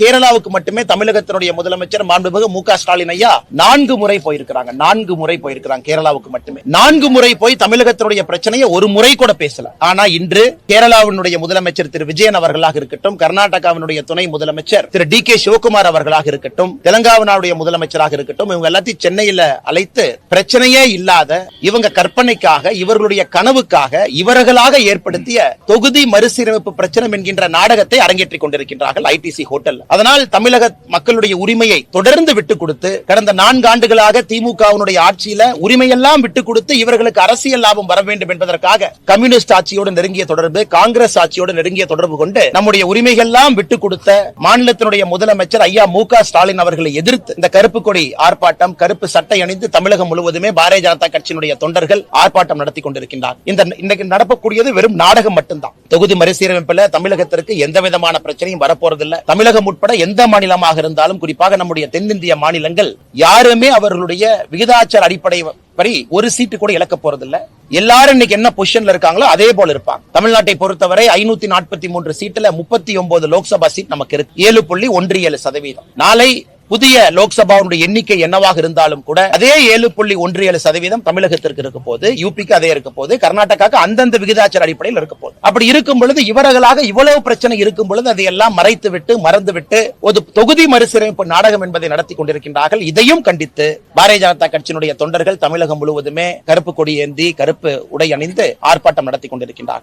கேரளாவுக்கு மட்டுமே தமிழகத்தினுடைய முதலமைச்சர் மாண்புமிகு மு க ஸ்டாலின் ஐயா 4 முறை போயிருக்கிறாங்க. 4 முறை போயிருக்கிறாங்க கேரளாவுக்கு மட்டுமே. 4 முறை போய் தமிழகத்தினுடைய பிரச்சனையை ஒரு முறை கூட பேசல. ஆனா இன்று கேரளாவினுடைய முதலமைச்சர் திரு விஜயன் அவர்களாக இருக்கட்டும், கர்நாடகாவினுடைய துணை முதலமைச்சர் திரு டி கே சிவகுமார் அவர்களாக இருக்கட்டும், தெலங்கானாவுடைய முதலமைச்சராக இருக்கட்டும், இவங்க எல்லாத்தையும் சென்னையில அழைத்து பிரச்சனையே இல்லாத இவங்க கற்பனைக்காக, இவர்களுடைய கனவுக்காக இவர்களாக ஏற்படுத்திய தொகுதி மறுசீரமைப்பு பிரச்சனை என்கின்ற நாடகத்தை அரங்கேற்றிக் கொண்டிருக்கின்றார்கள் ஐடிசி ஹோட்டல். அதனால் தமிழக மக்களுடைய உரிமையை தொடர்ந்து விட்டுக் கொடுத்து கடந்த 4 ஆண்டுகளாக திமுகவினுடைய ஆட்சியில உரிமையெல்லாம் விட்டுக் கொடுத்து இவர்களுக்கு அரசியல் லாபம் வர வேண்டும் என்பதற்காக கம்யூனிஸ்ட் ஆட்சியோடு நெருங்கிய தொடர்பு, காங்கிரஸ் ஆட்சியோடு நெருங்கிய தொடர்பு கொண்டு நம்முடைய உரிமைகள்லாம் விட்டுக் கொடுத்த மாநிலத்தினுடைய முதலமைச்சர் ஐயா மு க ஸ்டாலின் அவர்களை எதிர்த்து இந்த கருப்பு கொடி ஆர்ப்பாட்டம், கருப்பு சட்டை அணிந்து தமிழகம் முழுவதுமே பாரதிய ஜனதா கட்சியினுடைய தொண்டர்கள் ஆர்ப்பாட்டம் நடத்தி கொண்டிருக்கின்றார். இன்னைக்கு நடக்கக்கூடியது வெறும் நாடகம் மட்டும்தான். தொகுதி மறுசீரமைப்பில் தமிழகத்திற்கு எந்த விதமான பிரச்சனையும் வரப்போறதில்லை. தமிழகம் உட்பட எந்த மாநிலமாக இருந்தாலும், குறிப்பாக நம்முடைய தென்னிந்திய மாநிலங்கள் யாருமே அவர்களுடைய விகிதாச்சார அடிப்படை படி ஒரு சீட்டு கூட இழக்க போறதில்லை. எல்லாரும் இன்னைக்கு என்ன பொசிஷன்ல இருக்காங்களோ அதே போல இருப்பாங்க. தமிழ்நாட்டை பொறுத்தவரை 543 சீட்டுல 39 லோக்சபா சீட் நமக்கு இருக்கு. 7.17%. நாளை புதிய லோக்சபாவுடைய எண்ணிக்கை என்னவாக இருந்தாலும் கூட அதே 7.17% தமிழகத்திற்கு இருக்க போது, யூபிக்கு அதே இருக்க போது, கர்நாடகாவுக்கு அந்தந்த விகிதாச்சார அடிப்படையில் இருக்க போது. அப்படி இருக்கும் பொழுது இவர்களாக இவ்வளவு பிரச்சனை இருக்கும் பொழுது அதையெல்லாம் மறைத்துவிட்டு மறந்துவிட்டு ஒரு தொகுதி மறுசீரமைப்பு நாடகம் என்பதை நடத்தி கொண்டிருக்கின்றார்கள். இதையும் கண்டித்து பாரதிய ஜனதா கட்சியினுடைய தொண்டர்கள் தமிழகம் முழுவதுமே கருப்பு கொடி ஏந்தி, கருப்பு உடை அணிந்து ஆர்ப்பாட்டம் நடத்தி கொண்டிருக்கின்றார்கள்.